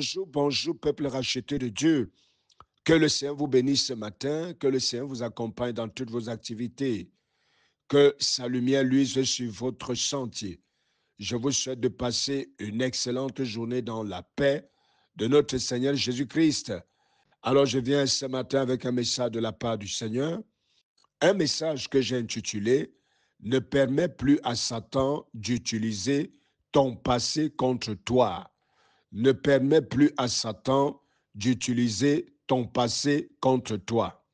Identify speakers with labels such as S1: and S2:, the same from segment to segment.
S1: Bonjour, bonjour, peuple racheté de Dieu. Que le Seigneur vous bénisse ce matin, que le Seigneur vous accompagne dans toutes vos activités, que sa lumière luise sur votre sentier. Je vous souhaite de passer une excellente journée dans la paix de notre Seigneur Jésus-Christ. Alors, je viens ce matin avec un message de la part du Seigneur, un message que j'ai intitulé « Ne permets plus à Satan d'utiliser ton passé contre toi ». Ne permets plus à Satan d'utiliser ton passé contre toi.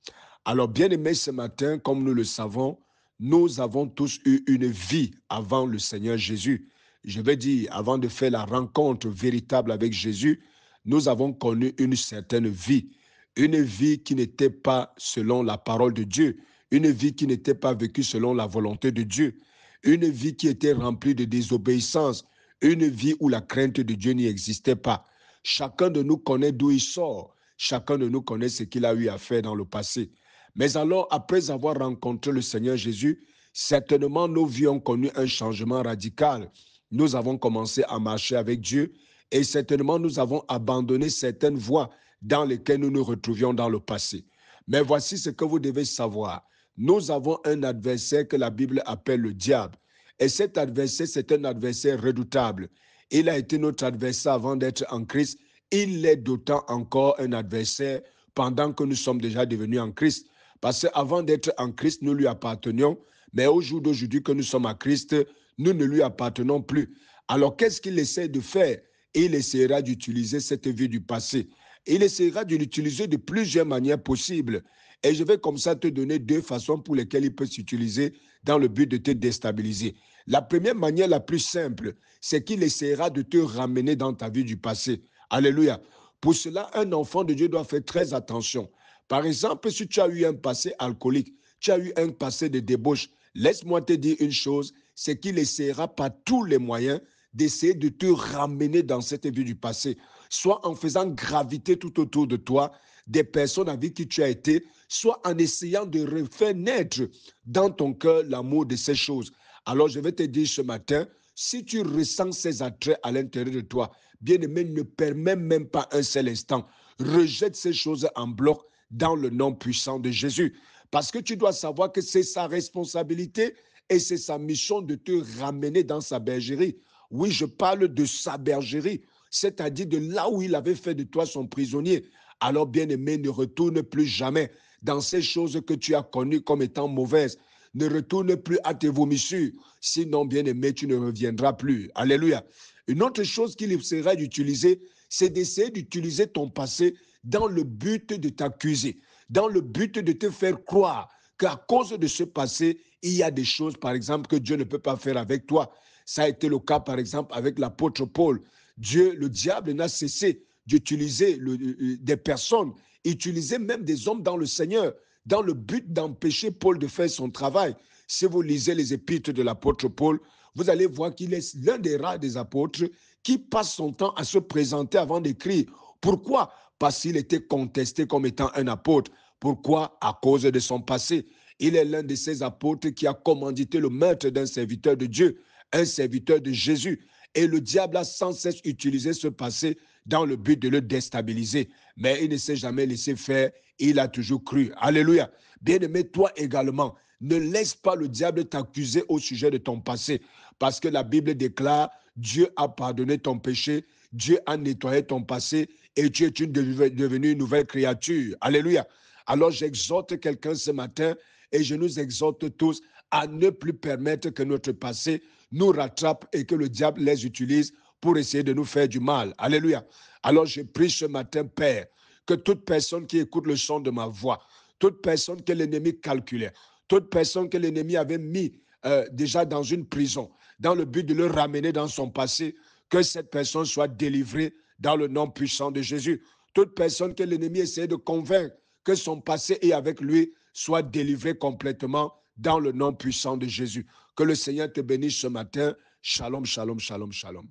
S1: Alors, bien-aimés, ce matin, comme nous le savons, nous avons tous eu une vie avant le Seigneur Jésus. Je vais dire, avant de faire la rencontre véritable avec Jésus, nous avons connu une certaine vie. Une vie qui n'était pas selon la parole de Dieu. Une vie qui n'était pas vécue selon la volonté de Dieu. Une vie qui était remplie de désobéissance. Une vie où la crainte de Dieu n'y existait pas. Chacun de nous connaît d'où il sort. Chacun de nous connaît ce qu'il a eu à faire dans le passé. Mais alors, après avoir rencontré le Seigneur Jésus, certainement nos vies ont connu un changement radical. Nous avons commencé à marcher avec Dieu et certainement nous avons abandonné certaines voies dans lesquelles nous nous retrouvions dans le passé. Mais voici ce que vous devez savoir. Nous avons un adversaire que la Bible appelle le diable. Et cet adversaire, c'est un adversaire redoutable. Il a été notre adversaire avant d'être en Christ. Il est d'autant encore un adversaire pendant que nous sommes déjà devenus en Christ. Parce qu'avant d'être en Christ, nous lui appartenions. Mais au jour d'aujourd'hui que nous sommes à Christ, nous ne lui appartenons plus. Alors qu'est-ce qu'il essaie de faire? Il essaiera d'utiliser cette vie du passé. Il essaiera de l'utiliser de plusieurs manières possibles. Et je vais comme ça te donner deux façons pour lesquelles il peut s'utiliser dans le but de te déstabiliser. La première manière la plus simple, c'est qu'il essaiera de te ramener dans ta vie du passé. Alléluia. Pour cela, un enfant de Dieu doit faire très attention. Par exemple, si tu as eu un passé alcoolique, tu as eu un passé de débauche, laisse-moi te dire une chose, c'est qu'il essaiera par tous les moyens d'essayer de te ramener dans cette vie du passé, soit en faisant graviter tout autour de toi des personnes avec qui tu as été, soit en essayant de refaire naître dans ton cœur l'amour de ces choses. Alors je vais te dire ce matin, si tu ressens ces attraits à l'intérieur de toi, bien-aimé, ne permets même pas un seul instant. Rejette ces choses en bloc dans le nom puissant de Jésus. Parce que tu dois savoir que c'est sa responsabilité et c'est sa mission de te ramener dans sa bergerie. Oui, je parle de sa bergerie, c'est-à-dire de là où il avait fait de toi son prisonnier. Alors, bien-aimé, ne retourne plus jamais dans ces choses que tu as connues comme étant mauvaises. Ne retourne plus à tes vomissures. Sinon, bien-aimé, tu ne reviendras plus. Alléluia. Une autre chose qu'il essaierait d'utiliser, c'est d'essayer d'utiliser ton passé dans le but de t'accuser, dans le but de te faire croire qu'à cause de ce passé, il y a des choses, par exemple, que Dieu ne peut pas faire avec toi. Ça a été le cas, par exemple, avec l'apôtre Paul. Dieu, le diable n'a cessé d'utiliser des personnes, utiliser même des hommes dans le Seigneur, dans le but d'empêcher Paul de faire son travail. Si vous lisez les épîtres de l'apôtre Paul, vous allez voir qu'il est l'un des rares des apôtres qui passe son temps à se présenter avant d'écrire. Pourquoi? Parce qu'il était contesté comme étant un apôtre. Pourquoi? À cause de son passé. Il est l'un de ces apôtres qui a commandité le meurtre d'un serviteur de Dieu, un serviteur de Jésus. Et le diable a sans cesse utilisé ce passé dans le but de le déstabiliser. Mais il ne s'est jamais laissé faire, il a toujours cru. Alléluia. Bien-aimé, toi également, ne laisse pas le diable t'accuser au sujet de ton passé. Parce que la Bible déclare, Dieu a pardonné ton péché, Dieu a nettoyé ton passé et tu es devenue une nouvelle créature. Alléluia. Alors j'exhorte quelqu'un ce matin et je nous exhorte tous à ne plus permettre que notre passé nous rattrape et que le diable les utilise pour essayer de nous faire du mal. Alléluia. Alors je prie ce matin, Père, que toute personne qui écoute le son de ma voix, toute personne que l'ennemi calculait, toute personne que l'ennemi avait mis déjà dans une prison, dans le but de le ramener dans son passé, que cette personne soit délivrée dans le nom puissant de Jésus. Toute personne que l'ennemi essaie de convaincre que son passé est avec lui soit délivrée complètement dans le nom puissant de Jésus. Que le Seigneur te bénisse ce matin. Shalom, shalom, shalom, shalom.